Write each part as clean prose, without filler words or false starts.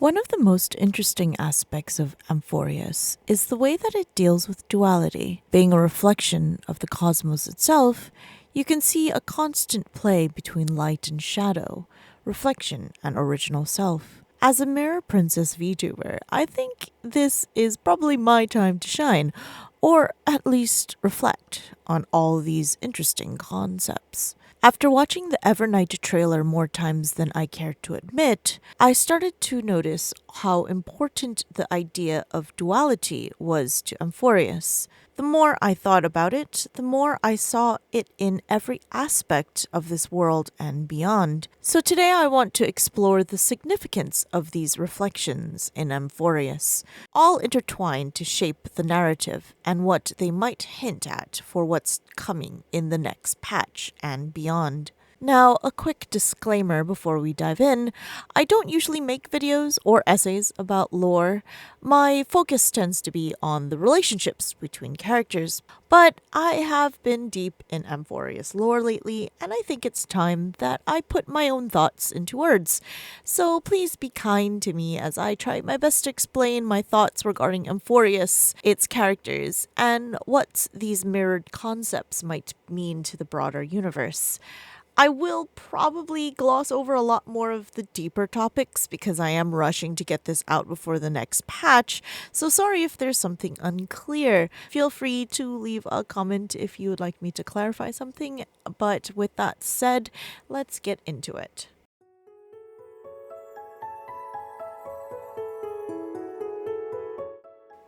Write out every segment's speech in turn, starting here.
One of the most interesting aspects of Amphoreus is the way that it deals with duality. Being a reflection of the cosmos itself, you can see a constant play between light and shadow, reflection and original self. As a Mirror Princess VTuber, I think this is probably my time to shine, or at least reflect on all these interesting concepts. After watching the Evernight trailer more times than I care to admit, I started to notice how important the idea of duality was to Amphoreus. The more I thought about it, the more I saw it in every aspect of this world and beyond. So today I want to explore the significance of these reflections in Amphoreus, all intertwined to shape the narrative and what they might hint at for what's coming in the next patch and beyond. Now, a quick disclaimer before we dive in. I don't usually make videos or essays about lore. My focus tends to be on the relationships between characters, but I have been deep in Amphoreus lore lately, and I think it's time that I put my own thoughts into words. So please be kind to me as I try my best to explain my thoughts regarding Amphoreus, its characters, and what these mirrored concepts might mean to the broader universe. I will probably gloss over a lot more of the deeper topics because I am rushing to get this out before the next patch, so sorry if there's something unclear. Feel free to leave a comment if you would like me to clarify something, but with that said, let's get into it.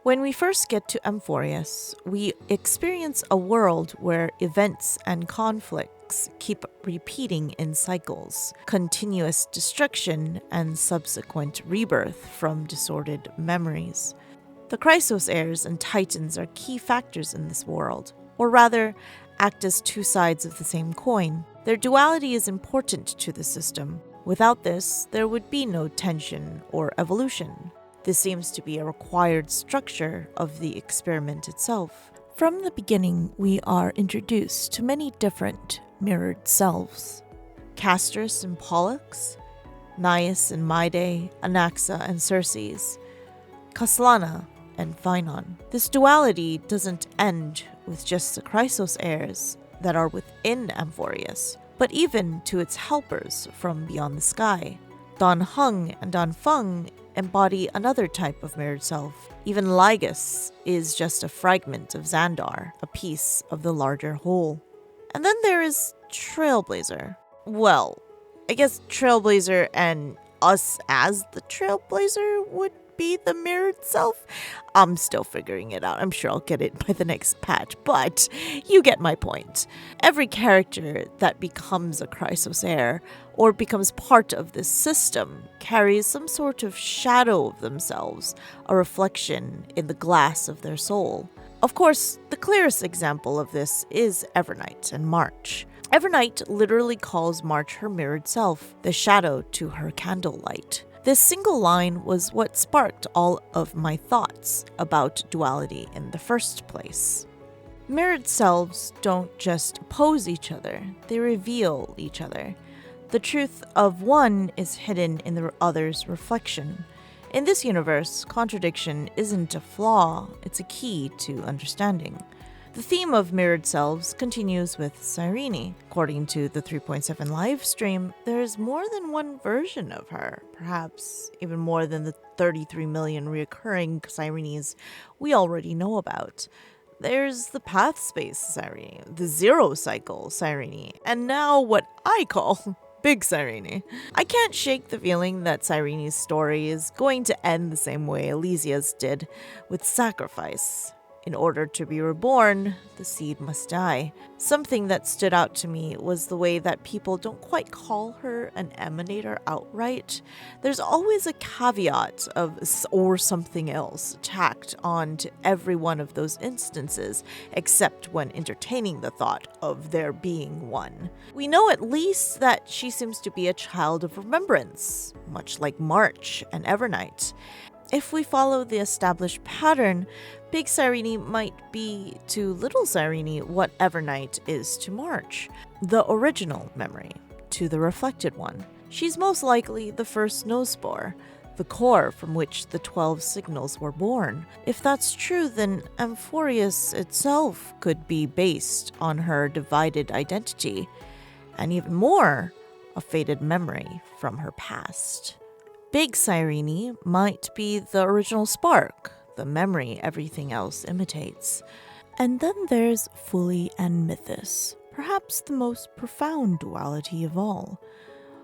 When we first get to Amphoreus, we experience a world where events and conflicts keep repeating in cycles, continuous destruction and subsequent rebirth from disordered memories. The 𝒖𝒂𝒂𝒅s and Titans are key factors in this world, or rather, act as two sides of the same coin. Their duality is important to the system. Without this, there would be no tension or evolution. This seems to be a required structure of the experiment itself. From the beginning, we are introduced to many different mirrored selves. Castorus and Pollux, Naias and Maide, Anaxa and Circes, Caslana and Phynon. This duality doesn't end with just the 𝒖𝒂𝒂𝒅s that are within Amphoreus, but even to its helpers from beyond the sky. Don Hung and Don Feng embody another type of mirrored self. Even Lygus is just a fragment of Xandar, a piece of the larger whole. And then there is Trailblazer. Well, I guess Trailblazer and us as the Trailblazer would be the mirrored self. I'm still figuring it out. I'm sure I'll get it by the next patch, but you get my point. Every character that becomes a 𝒖𝒂𝒂𝒅 or becomes part of this system carries some sort of shadow of themselves, a reflection in the glass of their soul. Of course, the clearest example of this is Evernight and March. Evernight literally calls March her mirrored self, the shadow to her candlelight. This single line was what sparked all of my thoughts about duality in the first place. Mirrored selves don't just oppose each other, they reveal each other. The truth of one is hidden in the other's reflection. In this universe, contradiction isn't a flaw, it's a key to understanding. The theme of mirrored selves continues with Cyrene. According to the 3.7 live stream, there is more than one version of her, perhaps even more than the 33 million reoccurring Cyrenes we already know about. There's the Path Space Cyrene, the Zero Cycle Cyrene, and now what I call Big Cyrene. I can't shake the feeling that Cyrene's story is going to end the same way Elysia's did, with sacrifice. In order to be reborn, the seed must die. Something that stood out to me was the way that people don't quite call her an emanator outright. There's always a caveat of or something else tacked on to every one of those instances, except when entertaining the thought of there being one. We know at least that she seems to be a child of remembrance, much like March and Evernight. If we follow the established pattern, Big Cyrene might be to Little Cyrene what Evernight is to March, the original memory, to the reflected one. She's most likely the first Nosspore, the core from which the 12 signals were born. If that's true, then Amphoreus itself could be based on her divided identity, and even more, a faded memory from her past. Big Cyrene might be the original spark, the memory everything else imitates. And then there's Fully and Mythos, perhaps the most profound duality of all.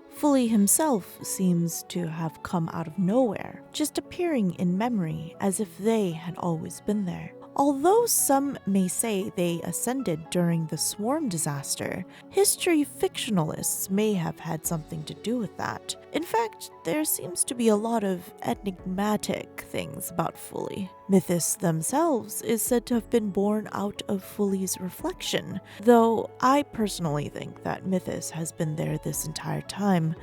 Fully himself seems to have come out of nowhere, just appearing in memory as if they had always been there. Although some may say they ascended during the swarm disaster, history fictionalists may have had something to do with that. In fact, there seems to be a lot of enigmatic things about Fully. Mythos themselves is said to have been born out of Fully's reflection, though I personally think that Mythos has been there this entire time,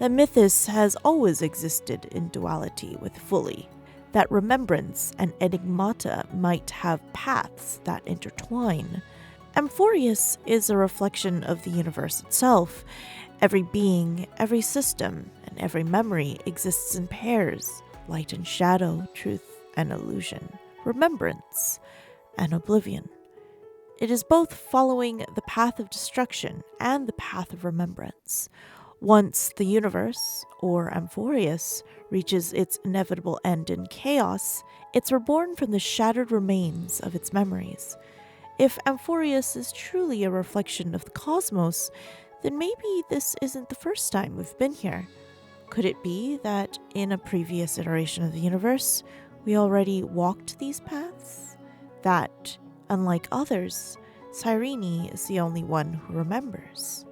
that Mythos has always existed in duality with Fully, that remembrance and enigmata might have paths that intertwine. Amphoreus is a reflection of the universe itself. Every being, every system, and every memory exists in pairs: light and shadow, truth and illusion, remembrance and oblivion. It is both following the path of destruction and the path of remembrance. Once the universe, or Amphoreus, reaches its inevitable end in chaos, it's reborn from the shattered remains of its memories. If Amphoreus is truly a reflection of the cosmos, then maybe this isn't the first time we've been here. Could it be that in a previous iteration of the universe, we already walked these paths? That, unlike others, Cyrene is the only one who remembers.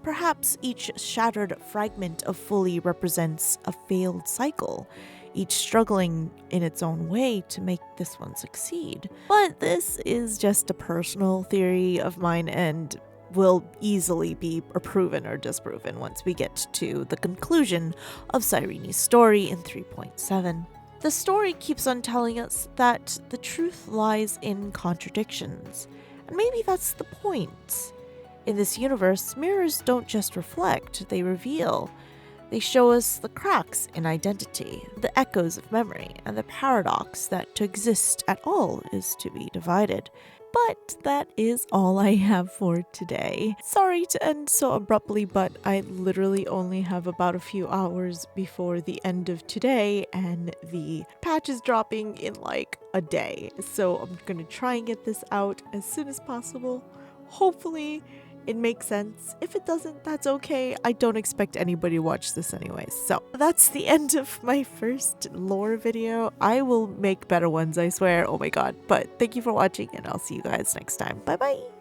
Perhaps each shattered fragment of Fully represents a failed cycle, each struggling in its own way to make this one succeed. But this is just a personal theory of mine and will easily be proven or disproven once we get to the conclusion of Cyrene's story in 3.7. The story keeps on telling us that the truth lies in contradictions, and maybe that's the point. In this universe, mirrors don't just reflect, they reveal. They show us the cracks in identity, the echoes of memory, and the paradox that to exist at all is to be divided. But that is all I have for today. Sorry to end so abruptly, but I literally only have about a few hours before the end of today, and the patch is dropping in like a day. So I'm gonna try and get this out as soon as possible. Hopefully it makes sense. If it doesn't, that's okay. I don't expect anybody to watch this anyways. So that's the end of my first lore video. I will make better ones, I swear. Oh my god. But thank you for watching, and I'll see you guys next time. Bye bye.